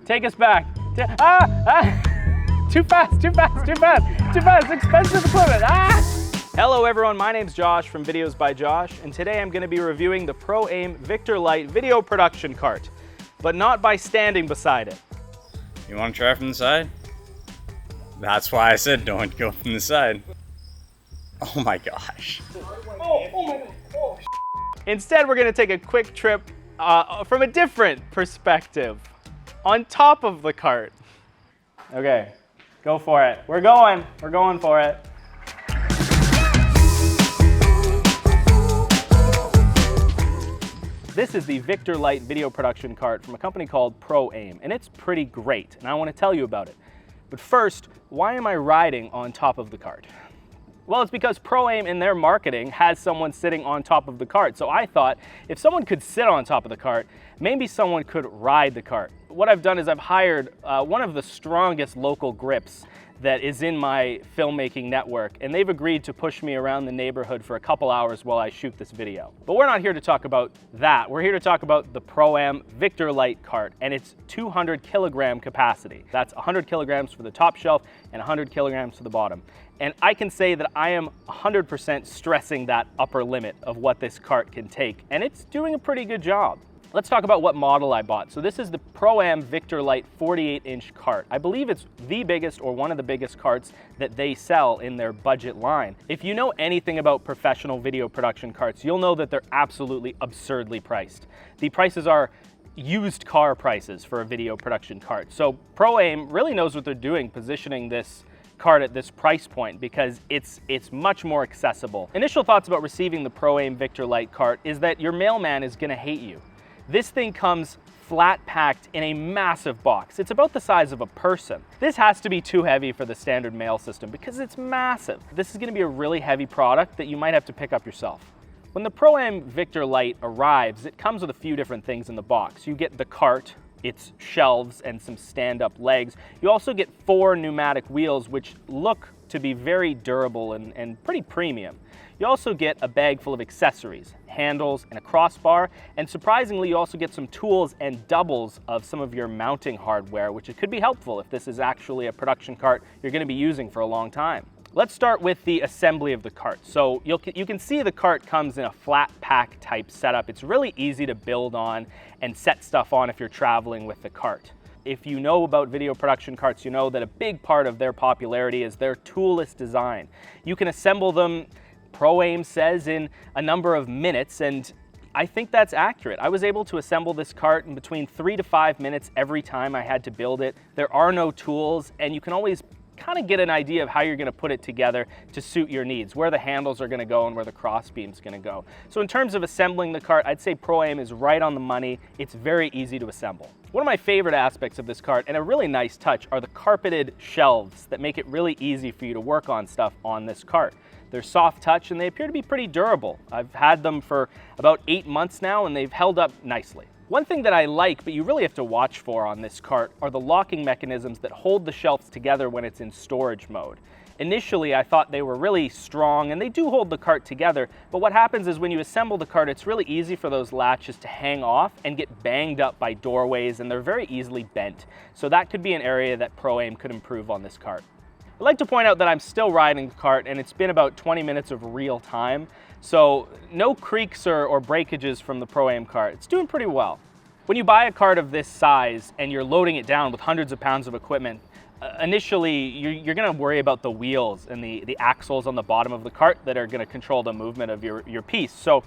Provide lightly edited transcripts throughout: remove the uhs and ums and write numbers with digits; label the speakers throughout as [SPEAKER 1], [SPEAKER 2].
[SPEAKER 1] Take us back. Too fast, too fast, too fast, too fast, expensive equipment, Hello everyone, my name's Josh from Videos by Josh, and today I'm gonna be reviewing the Proaim Victor Lite video production cart, but not by standing beside it.
[SPEAKER 2] You wanna try from the side? That's why I said don't go from the side. Oh my gosh.
[SPEAKER 1] Oh my god. Oh. Instead, we're gonna take a quick trip from a different perspective, on top of the cart. Okay, go for it. We're going for it. This is the Victor Lite video production cart from a company called Proaim, and it's pretty great, and I want to tell you about it. But first, why am I riding on top of the cart? Well, it's because Proaim in their marketing has someone sitting on top of the cart. So I thought if someone could sit on top of the cart, maybe someone could ride the cart. What I've done is I've hired one of the strongest local grips that is in my filmmaking network, and they've agreed to push me around the neighborhood for a couple hours while I shoot this video. But we're not here to talk about that. We're here to talk about the Proaim Victor Lite cart and its 200 kilogram capacity. That's 100 kilograms for the top shelf and 100 kilograms for the bottom. And I can say that I am 100% stressing that upper limit of what this cart can take, and it's doing a pretty good job. Let's talk about what model I bought. So this is the Proaim Victor Lite 48-inch cart. I believe it's the biggest or one of the biggest carts that they sell in their budget line. If you know anything about professional video production carts, you'll know that they're absolutely absurdly priced. The prices are used car prices for a video production cart. So Proaim really knows what they're doing positioning this cart at this price point because it's much more accessible. Initial thoughts about receiving the Proaim Victor Lite cart is that your mailman is gonna hate you. This thing comes flat packed in a massive box. It's about the size of a person. This has to be too heavy for the standard mail system because it's massive. This is gonna be a really heavy product that you might have to pick up yourself. When the Proaim Victor Lite arrives, it comes with a few different things in the box. You get the cart, its shelves, and some stand-up legs. You also get 4 pneumatic wheels, which look to be very durable and pretty premium. You also get a bag full of accessories, handles, and a crossbar, and surprisingly, you also get some tools and doubles of some of your mounting hardware, which it could be helpful if this is actually a production cart you're going to be using for a long time. Let's start with the assembly of the cart. So you can see the cart comes in a flat pack type setup. It's really easy to build on and set stuff on if you're traveling with the cart. If you know about video production carts, you know that a big part of their popularity is their toolless design. You can assemble them, Proaim says, in a number of minutes, and I think that's accurate. I was able to assemble this cart in between 3 to 5 minutes every time I had to build it. There are no tools, and you can always kind of get an idea of how you're going to put it together to suit your needs, where the handles are going to go and where the cross beam's going to go. So in terms of assembling the cart, I'd say Proaim is right on the money. It's very easy to assemble. One of my favorite aspects of this cart, and a really nice touch, are the carpeted shelves that make it really easy for you to work on stuff on this cart. They're soft touch and they appear to be pretty durable. I've had them for about 8 months now and they've held up nicely. One thing that I like, but you really have to watch for on this cart, are the locking mechanisms that hold the shelves together when it's in storage mode. Initially, I thought they were really strong, and they do hold the cart together, but what happens is when you assemble the cart, it's really easy for those latches to hang off and get banged up by doorways, and they're very easily bent. So that could be an area that Proaim could improve on this cart. I'd like to point out that I'm still riding the cart, and it's been about 20 minutes of real time, so no creaks or breakages from the Proaim cart. It's doing pretty well. When you buy a cart of this size and you're loading it down with hundreds of pounds of equipment, initially you're going to worry about the wheels and the axles on the bottom of the cart that are going to control the movement of your piece. So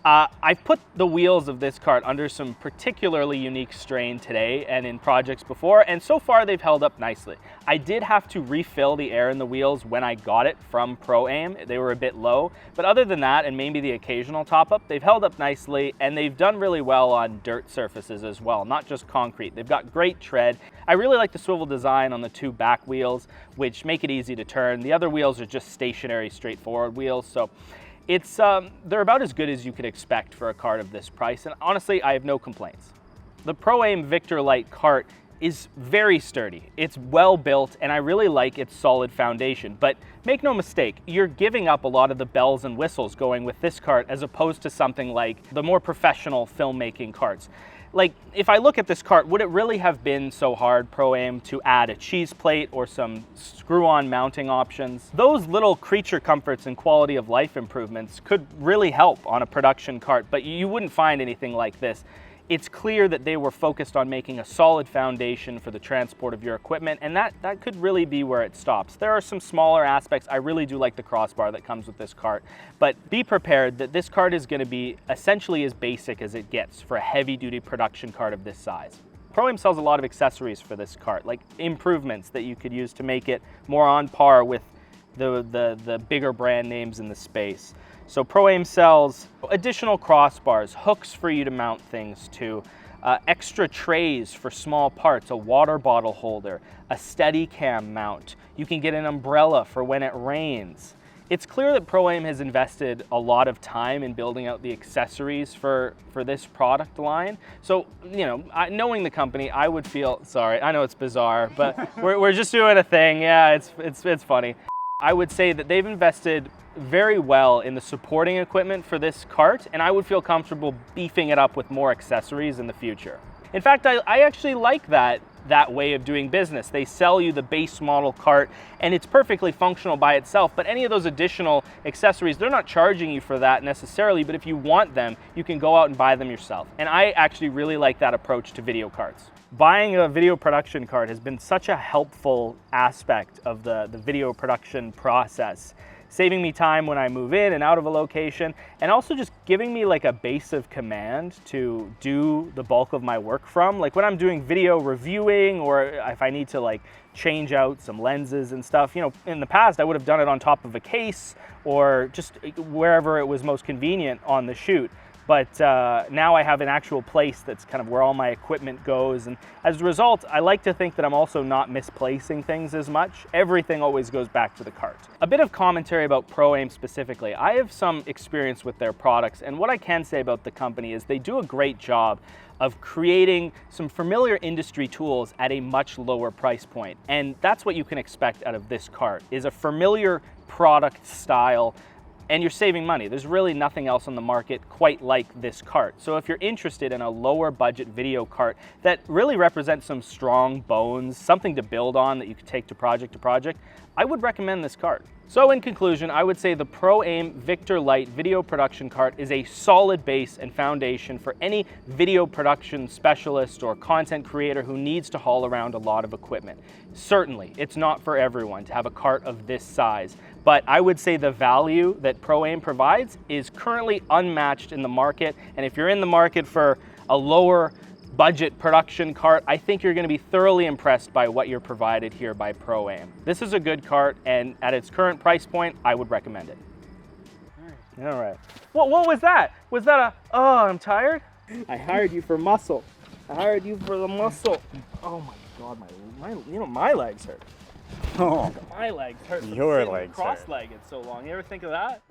[SPEAKER 1] I've put the wheels of this cart under some particularly unique strain today and in projects before, and so far they've held up nicely. I did have to refill the air in the wheels when I got it from Proaim. They were a bit low, but other than that, and maybe the occasional top-up, they've held up nicely, and they've done really well on dirt surfaces as well, not just concrete. They've got great tread. I really like the swivel design on the 2 back wheels, which make it easy to turn. The other wheels are just stationary, straightforward wheels, so they're about as good as you could expect for a cart of this price, and honestly, I have no complaints. The Proaim Victor Lite cart is very sturdy. It's well built, and I really like its solid foundation. But make no mistake, you're giving up a lot of the bells and whistles going with this cart as opposed to something like the more professional filmmaking carts. Like, if I look at this cart, would it really have been so hard, Proaim, to add a cheese plate or some screw-on mounting options? Those little creature comforts and quality of life improvements could really help on a production cart, but you wouldn't find anything like this. It's clear that they were focused on making a solid foundation for the transport of your equipment, and that could really be where it stops. There are some smaller aspects. I really do like the crossbar that comes with this cart, but be prepared that this cart is going to be essentially as basic as it gets for a heavy-duty production cart of this size. Proaim sells a lot of accessories for this cart, like improvements that you could use to make it more on par with the bigger brand names in the space. So Proaim sells additional crossbars, hooks for you to mount things to, extra trays for small parts, a water bottle holder, a Steadicam mount. You can get an umbrella for when it rains. It's clear that Proaim has invested a lot of time in building out the accessories for this product line. So, you know, knowing the company, I would feel, sorry, I know it's bizarre, but we're just doing a thing. Yeah, it's funny. I would say that they've invested very well in the supporting equipment for this cart, and I would feel comfortable beefing it up with more accessories in the future. In fact, I actually like that way of doing business. They sell you the base model cart and it's perfectly functional by itself, but any of those additional accessories, they're not charging you for that necessarily, but if you want them, you can go out and buy them yourself. And I actually really like that approach to video carts. Buying a video production cart has been such a helpful aspect of the video production process, saving me time when I move in and out of a location, and also just giving me like a base of command to do the bulk of my work from. Like when I'm doing video reviewing, or if I need to like change out some lenses and stuff, you know, in the past I would have done it on top of a case or just wherever it was most convenient on the shoot. But now I have an actual place that's kind of where all my equipment goes. And as a result, I like to think that I'm also not misplacing things as much. Everything always goes back to the cart. A bit of commentary about Proaim specifically. I have some experience with their products, and what I can say about the company is they do a great job of creating some familiar industry tools at a much lower price point. And that's what you can expect out of this cart, is a familiar product style, and you're saving money. There's really nothing else on the market quite like this cart. So if you're interested in a lower budget video cart that really represents some strong bones, something to build on that you could take to project, I would recommend this cart. So in conclusion, I would say the Proaim Victor Lite video production cart is a solid base and foundation for any video production specialist or content creator who needs to haul around a lot of equipment. Certainly, it's not for everyone to have a cart of this size, but I would say the value that Proaim provides is currently unmatched in the market, and if you're in the market for a lower budget production cart, I think you're going to be thoroughly impressed by what you're provided here by Proaim. This is a good cart, and at its current price point, I would recommend it. All right. What was that? Was that a, oh, I'm tired? I hired you for muscle. I hired you for the muscle. Oh my God, my legs hurt.
[SPEAKER 2] Oh,
[SPEAKER 1] My legs hurt.
[SPEAKER 2] your legs hurt.
[SPEAKER 1] Cross-legged so long. You ever think of that?